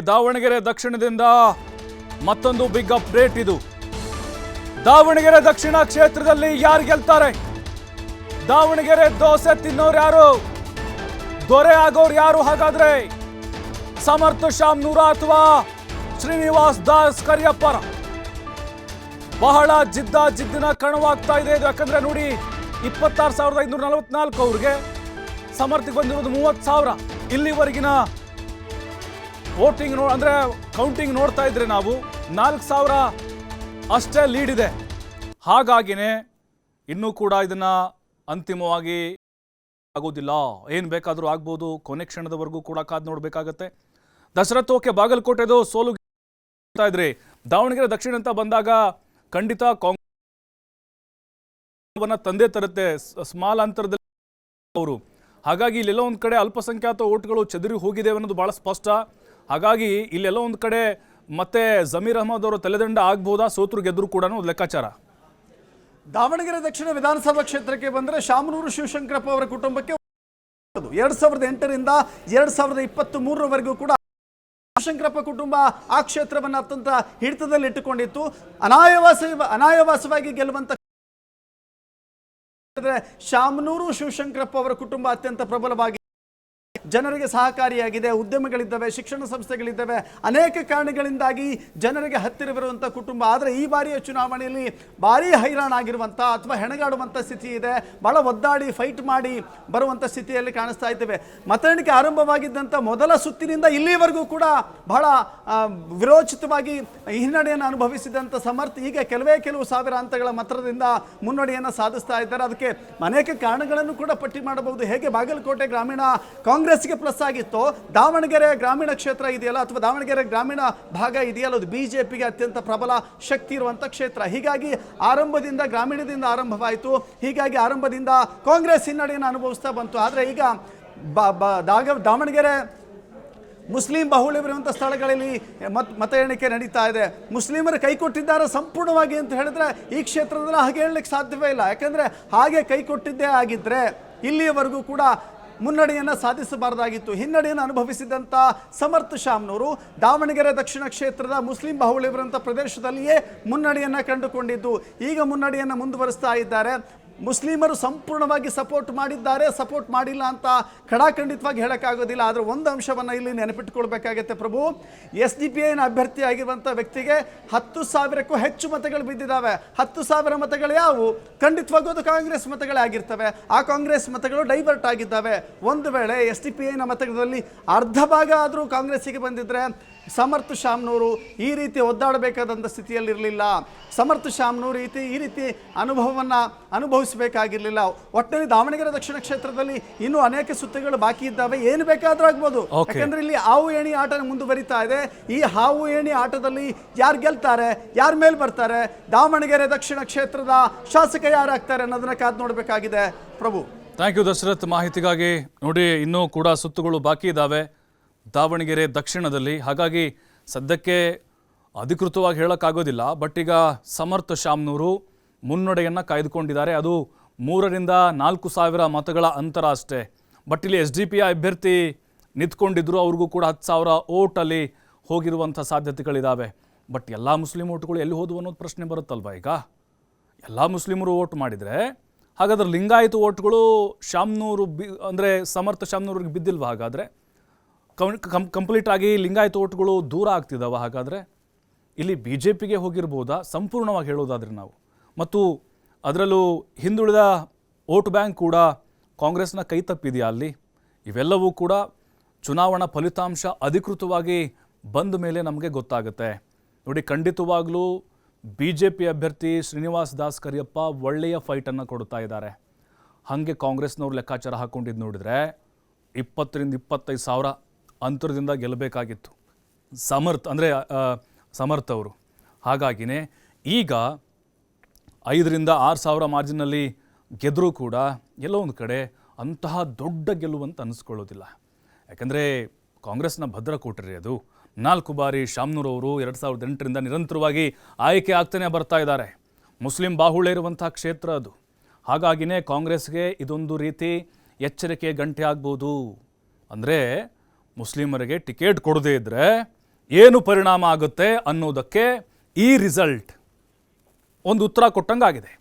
ದಾವಣಗೆರೆ ದಕ್ಷಿಣದಿಂದ ಮತ್ತೊಂದು big update ಇದು. ದಾವಣಗೆರೆ ದಕ್ಷಿಣ ಕ್ಷೇತ್ರದಲ್ಲಿ ಯಾರು ಗೆಲ್ತಾರೆ? ದಾವಣಗೆರೆ ದೋಸೆ ತಿನ್ನೋರು ಯಾರು? ದೊರೆ ಆಗೋರು ಯಾರು? ಹಾಗಾದ್ರೆ ಸಮರ್ಥ ಶಾಮನೂರ ಅಥವಾ ಶ್ರೀನಿವಾಸ್ ದಾಸ್ ಕರಿಯಪ್ಪರ? ಬಹಳ ಜಿದ್ದಿನ ಕಣವಾಗ್ತಾ ಇದೆ ಇದು. ಯಾಕಂದ್ರೆ ನೋಡಿ, 26,544 ಅವ್ರಿಗೆ, ಸಮರ್ಥಿಗೆ ಬಂದಿರೋದು 30,000. ಇಲ್ಲಿವರೆಗಿನ ವೋಟಿಂಗ್ ಅಂದ್ರೆ ಕೌಂಟಿಂಗ್ ನೋಡ್ತಾ ಇದ್ರೆ ನಾವು 4,000 ಅಷ್ಟೇ ಲೀಡ್ ಇದೆ. ಹಾಗಾಗಿನೇ ಇನ್ನೂ ಕೂಡ ಇದನ್ನ ಅಂತಿಮವಾಗಿ ಆಗೋದಿಲ್ಲ. ಏನು ಬೇಕಾದರೂ ಆಗ್ಬೋದು. ಕೊನೆ ಕ್ಷಣದವರೆಗೂ ಕೂಡ ಕಾದು ನೋಡಬೇಕಾಗತ್ತೆ. ದಶರಥ್ ಓಕೆ, ಬಾಗಲಕೋಟೆದು ಸೋಲು ಇದ್ರಿ. ದಾವಣಗೆರೆ ದಕ್ಷಿಣ ಅಂತ ಬಂದಾಗ ಖಂಡಿತ ಕಾಂಗ್ರೆಸ್ ತಂದೆ ತರುತ್ತೆ ಸ್ಮಾಲ್ ಅಂತರದಲ್ಲಿ ಅವರು. ಹಾಗಾಗಿ ಇಲ್ಲೆಲ್ಲ ಒಂದು ಕಡೆ ಅಲ್ಪಸಂಖ್ಯಾತ ಓಟ್ಗಳು ಚದುರಿ ಹೋಗಿದೆ ಅನ್ನೋದು ಬಹಳ ಸ್ಪಷ್ಟ. ಹಾಗಾಗಿ ಇಲ್ಲೆಲ್ಲ ಒಂದು ಕಡೆ ಮತ್ತೆ ಜಮೀರ್ ಅಹಮದ್ ಅವರು ತಲೆದಂಡ ಆಗ್ಬೋದಾ? ಸೋತರು ಗೆದ್ರು ಕೂಡ ಲೆಕ್ಕಾಚಾರ. ದಾವಣಗೆರೆ ದಕ್ಷಿಣ ವಿಧಾನಸಭಾ ಕ್ಷೇತ್ರಕ್ಕೆ ಬಂದರೆ ಶಾಮನೂರು ಶಿವಶಂಕರಪ್ಪ ಅವರ ಕುಟುಂಬಕ್ಕೆ 2008ರಿಂದ 2023ರವರೆಗೂ ಕೂಡ ಶಿವಶಂಕರಪ್ಪ ಕುಟುಂಬ ಆ ಕ್ಷೇತ್ರವನ್ನು ಅತ್ಯಂತ ಹಿಡಿತದಲ್ಲಿ ಇಟ್ಟುಕೊಂಡಿತ್ತು. ಅನಾಯಾಸವಾಗಿ ಗೆಲ್ಲುವಂತ ಶಾಮನೂರು ಶಿವಶಂಕರಪ್ಪ ಅವರ ಕುಟುಂಬ ಅತ್ಯಂತ ಪ್ರಬಲವಾಗಿ ಜನರಿಗೆ ಸಹಕಾರಿಯಾಗಿದೆ. ಉದ್ಯಮಗಳಿದ್ದಾವೆ, ಶಿಕ್ಷಣ ಸಂಸ್ಥೆಗಳಿದ್ದಾವೆ, ಅನೇಕ ಕಾರಣಗಳಿಂದಾಗಿ ಜನರಿಗೆ ಹತ್ತಿರವಿರುವಂಥ ಕುಟುಂಬ. ಆದರೆ ಈ ಬಾರಿಯ ಚುನಾವಣೆಯಲ್ಲಿ ಭಾರೀ ಹೈರಾಣಾಗಿರುವಂಥ ಅಥವಾ ಹೆಣಗಾಡುವಂಥ ಸ್ಥಿತಿ ಇದೆ. ಬಹಳ ಒದ್ದಾಡಿ ಫೈಟ್ ಮಾಡಿ ಬರುವಂಥ ಸ್ಥಿತಿಯಲ್ಲಿ ಕಾಣಿಸ್ತಾ ಇದ್ದೇವೆ. ಮತ ಎಣಿಕೆ ಆರಂಭವಾಗಿದ್ದಂಥ ಮೊದಲ ಸುತ್ತಿನಿಂದ ಇಲ್ಲಿವರೆಗೂ ಕೂಡ ಬಹಳ ವಿರೋಚಿತವಾಗಿ ಹಿನ್ನಡೆಯನ್ನು ಅನುಭವಿಸಿದಂಥ ಸಮರ್ಥ ಈಗ ಕೆಲವು ಸಾವಿರ ಹಂತಗಳ ಮತದಿಂದ ಮುನ್ನಡೆಯನ್ನು ಸಾಧಿಸ್ತಾ ಇದ್ದಾರೆ. ಅದಕ್ಕೆ ಅನೇಕ ಕಾರಣಗಳನ್ನು ಕೂಡ ಪಟ್ಟಿ ಮಾಡಬಹುದು. ಹೇಗೆ ಬಾಗಲಕೋಟೆ ಗ್ರಾಮೀಣ ಕಾಂಗ್ರೆಸ್ಗೆ ಪ್ಲಸ್ ಆಗಿತ್ತು, ದಾವಣಗೆರೆ ಗ್ರಾಮೀಣ ಕ್ಷೇತ್ರ ಇದೆಯಲ್ಲ ಅಥವಾ ದಾವಣಗೆರೆ ಗ್ರಾಮೀಣ ಭಾಗ ಇದೆಯಲ್ಲ, ಅದು ಬಿಜೆಪಿಗೆ ಅತ್ಯಂತ ಪ್ರಬಲ ಶಕ್ತಿ ಇರುವಂಥ ಕ್ಷೇತ್ರ. ಹೀಗಾಗಿ ಆರಂಭದಿಂದ ಗ್ರಾಮೀಣದಿಂದ ಆರಂಭವಾಯಿತು. ಹೀಗಾಗಿ ಆರಂಭದಿಂದ ಕಾಂಗ್ರೆಸ್ ಹಿನ್ನಡೆಯನ್ನು ಅನುಭವಿಸ್ತಾ ಬಂತು. ಆದರೆ ಈಗ ದಾವಣಗೆರೆ ಮುಸ್ಲಿಂ ಬಹುಳವಿರುವಂಥ ಸ್ಥಳಗಳಲ್ಲಿ ಮತ ಎಣಿಕೆ ನಡೀತಾ ಇದೆ. ಮುಸ್ಲಿಮರು ಕೈ ಕೊಟ್ಟಿದ್ದಾರೆ ಸಂಪೂರ್ಣವಾಗಿ ಅಂತ ಹೇಳಿದ್ರೆ ಈ ಕ್ಷೇತ್ರದಲ್ಲಿ ಹಾಗೆ ಹೇಳಲಿಕ್ಕೆ ಸಾಧ್ಯವೇ ಇಲ್ಲ. ಯಾಕಂದರೆ ಹಾಗೆ ಕೈ ಕೊಟ್ಟಿದ್ದೇ ಆಗಿದ್ದರೆ ಇಲ್ಲಿಯವರೆಗೂ ಕೂಡ ಮುನ್ನಡೆಯನ್ನು ಸಾಧಿಸಬಾರದಾಗಿತ್ತು. ಹಿನ್ನಡೆಯನ್ನು ಅನುಭವಿಸಿದಂಥ ಸಮರ್ಥ ಶಾಮನೂರು ದಾವಣಗೆರೆ ದಕ್ಷಿಣ ಕ್ಷೇತ್ರದ ಮುಸ್ಲಿಂ ಬಹುಳವಿರುವಂಥ ಪ್ರದೇಶದಲ್ಲಿಯೇ ಮುನ್ನಡೆಯನ್ನು ಕಂಡುಕೊಂಡಿದ್ದು ಈಗ ಮುನ್ನಡೆಯನ್ನು ಮುಂದುವರಿಸ್ತಾ ಇದ್ದಾರೆ. ಮುಸ್ಲಿಮರು ಸಂಪೂರ್ಣವಾಗಿ ಸಪೋರ್ಟ್ ಮಾಡಿದ್ದಾರೆ, ಸಪೋರ್ಟ್ ಮಾಡಿಲ್ಲ ಅಂತ ಖಡಾಖಂಡಿತವಾಗಿ ಹೇಳೋಕ್ಕಾಗೋದಿಲ್ಲ. ಆದರೆ ಒಂದು ಅಂಶವನ್ನು ಇಲ್ಲಿ ನೆನಪಿಟ್ಟುಕೊಳ್ಬೇಕಾಗತ್ತೆ ಪ್ರಭು. SDPIನ ಅಭ್ಯರ್ಥಿ ಆಗಿರುವಂಥ ವ್ಯಕ್ತಿಗೆ 10,000ಕ್ಕೂ ಹೆಚ್ಚು ಮತಗಳು ಬಿದ್ದಿದ್ದಾವೆ. 10,000 ಮತಗಳು ಯಾವುವು? ಖಂಡಿತವಾಗೂ ಅದು ಕಾಂಗ್ರೆಸ್ ಮತಗಳೇ ಆಗಿರ್ತವೆ. ಆ ಕಾಂಗ್ರೆಸ್ ಮತಗಳು ಡೈವರ್ಟ್ ಆಗಿದ್ದಾವೆ. ಒಂದು ವೇಳೆ SDPIನ ಮತಗಳಲ್ಲಿ ಅರ್ಧ ಭಾಗ ಆದರೂ ಕಾಂಗ್ರೆಸ್ಸಿಗೆ ಬಂದಿದ್ದರೆ ಸಮರ್ಥ ಶಾಮನೂರು ಈ ರೀತಿ ಒದ್ದಾಡಬೇಕಾದಂಥ ಸ್ಥಿತಿಯಲ್ಲಿರಲಿಲ್ಲ. ಸಮರ್ಥ ಶಾಮನೂರು ಈ ರೀತಿ ಅನುಭವವನ್ನು ಅನುಭವಿಸಬೇಕಾಗಿರಲಿಲ್ಲ. ಒಟ್ಟಿನಲ್ಲಿ ದಾವಣಗೆರೆ ದಕ್ಷಿಣ ಕ್ಷೇತ್ರದಲ್ಲಿ ಇನ್ನೂ ಅನೇಕ ಸುತ್ತುಗಳು ಬಾಕಿ ಇದ್ದಾವೆ. ಏನು ಬೇಕಾದರೂ ಆಗ್ಬೋದು. ಯಾಕಂದ್ರೆ ಇಲ್ಲಿ ಹಾವು ಏಣಿ ಆಟ ಮುಂದುವರಿತಾ ಇದೆ. ಈ ಹಾವು ಏಣಿ ಆಟದಲ್ಲಿ ಯಾರು ಗೆಲ್ತಾರೆ, ಯಾರ ಮೇಲೆ ಬರ್ತಾರೆ, ದಾವಣಗೆರೆ ದಕ್ಷಿಣ ಕ್ಷೇತ್ರದ ಶಾಸಕ ಯಾರಾಗ್ತಾರೆ ಅನ್ನೋದನ್ನ ಕಾದು ನೋಡಬೇಕಾಗಿದೆ ಪ್ರಭು. ಥ್ಯಾಂಕ್ ಯು ದಶರಥ್ ಮಾಹಿತಿಗಾಗಿ. ನೋಡಿ, ಇನ್ನೂ ಕೂಡ ಸುತ್ತುಗಳು ಬಾಕಿ ಇದ್ದಾವೆ ದಾವಣಗೆರೆ ದಕ್ಷಿಣದಲ್ಲಿ. ಹಾಗಾಗಿ ಸದ್ಯಕ್ಕೆ ಅಧಿಕೃತವಾಗಿ ಹೇಳೋಕ್ಕಾಗೋದಿಲ್ಲ. ಬಟ್ ಈಗ ಸಮರ್ಥ ಶಾಮನೂರು ಮುನ್ನಡೆಯನ್ನು ಕಾಯ್ದುಕೊಂಡಿದ್ದಾರೆ. ಅದು 3ರಿಂದ 4,000 ಮತಗಳ ಅಂತರ ಅಷ್ಟೇ. ಬಟ್ ಇಲ್ಲಿ SDPI ಅಭ್ಯರ್ಥಿ ನಿಂತ್ಕೊಂಡಿದ್ರು. ಅವ್ರಿಗೂ ಕೂಡ 10,000 ಓಟಲ್ಲಿ ಹೋಗಿರುವಂಥ ಸಾಧ್ಯತೆಗಳಿದ್ದಾವೆ. ಬಟ್ ಎಲ್ಲ ಮುಸ್ಲಿಂ ಓಟ್ಗಳು ಎಲ್ಲಿ ಹೋದವು ಅನ್ನೋದು ಪ್ರಶ್ನೆ ಬರುತ್ತಲ್ವ. ಈಗ ಎಲ್ಲ ಮುಸ್ಲಿಮರು ಓಟ್ ಮಾಡಿದರೆ ಹಾಗಾದ್ರೆ ಲಿಂಗಾಯತ ಓಟ್ಗಳು ಶಾಮನೂರು ಅಂದರೆ ಸಮರ್ಥ ಶಾಮನೂರಿಗೆ ಬಿದ್ದಿಲ್ವ? ಹಾಗಾದರೆ ಕಂಪ್ಲೀಟ್ ಆಗಿ ಲಿಂಗಾಯತ ಓಟ್ಗಳು ದೂರ ಆಗ್ತಿದ್ದಾವ? ಹಾಗಾದರೆ ಇಲ್ಲಿ BJPಗೆ ಹೋಗಿರ್ಬೋದಾ ಸಂಪೂರ್ಣವಾಗಿ ಹೇಳೋದಾದರೆ ನಾವು? ಮತ್ತು ಅದರಲ್ಲೂ ಹಿಂದುಳಿದ ವೋಟ್ ಬ್ಯಾಂಕ್ ಕೂಡ ಕಾಂಗ್ರೆಸ್ನ ಕೈ ತಪ್ಪಿದೆಯಾ ಅಲ್ಲಿ? ಇವೆಲ್ಲವೂ ಕೂಡ ಚುನಾವಣಾ ಫಲಿತಾಂಶ ಅಧಿಕೃತವಾಗಿ ಬಂದ ಮೇಲೆ ನಮಗೆ ಗೊತ್ತಾಗುತ್ತೆ. ನೋಡಿ, ಖಂಡಿತವಾಗ್ಲೂ BJP ಅಭ್ಯರ್ಥಿ ಶ್ರೀನಿವಾಸ್ ದಾಸ್ ಕರಿಯಪ್ಪ ಒಳ್ಳೆಯ ಫೈಟನ್ನು ಕೊಡ್ತಾ ಇದ್ದಾರೆ. ಹಾಗೆ ಕಾಂಗ್ರೆಸ್ನವ್ರು ಲೆಕ್ಕಾಚಾರ ಹಾಕ್ಕೊಂಡಿದ್ದು ನೋಡಿದರೆ 20ರಿಂದ 25,000 ಅಂತರದಿಂದ ಗೆಲ್ಲಬೇಕಾಗಿತ್ತು ಸಮರ್ಥ ಅವರು. ಹಾಗಾಗಿನೇ ಈಗ 5ರಿಂದ 6,000 ಮಾರ್ಜಿನಲ್ಲಿ ಗೆದ್ದರೂ ಕೂಡ ಎಲ್ಲೋ ಒಂದು ಕಡೆ ಅಂತಹ ದೊಡ್ಡ ಗೆಲುವಂತ ಅನಿಸ್ಕೊಳ್ಳೋದಿಲ್ಲ. ಯಾಕಂದರೆ ಕಾಂಗ್ರೆಸ್ನ ಭದ್ರಕೋಟರಿ ಅದು. 4 ಬಾರಿ ಶಾಮನೂರು ಅವರು 2008ರಿಂದ ನಿರಂತರವಾಗಿ ಆಯ್ಕೆ ಆಗ್ತಾನೆ ಬರ್ತಾ ಇದ್ದಾರೆ. ಮುಸ್ಲಿಂ ಬಾಹುಳ್ಯ ಇರುವಂಥ ಕ್ಷೇತ್ರ ಅದು. ಹಾಗಾಗಿನೇ ಕಾಂಗ್ರೆಸ್ಗೆ ಇದೊಂದು ರೀತಿ ಎಚ್ಚರಿಕೆ ಗಂಟೆ ಆಗ್ಬೋದು. ಅಂದರೆ ಮುಸ್ಲಿಮರಿಗೆ ಟಿಕೆಟ್ ಕೊಡದೇ ಇದ್ದರೆ ಏನು ಪರಿಣಾಮ ಆಗುತ್ತೆ ಅನ್ನೋದಕ್ಕೆ ಈ ರಿಸಲ್ಟ್ ಒಂದು ಉತ್ತರ ಕೊಟ್ಟಂಗಾಗಿದೆ.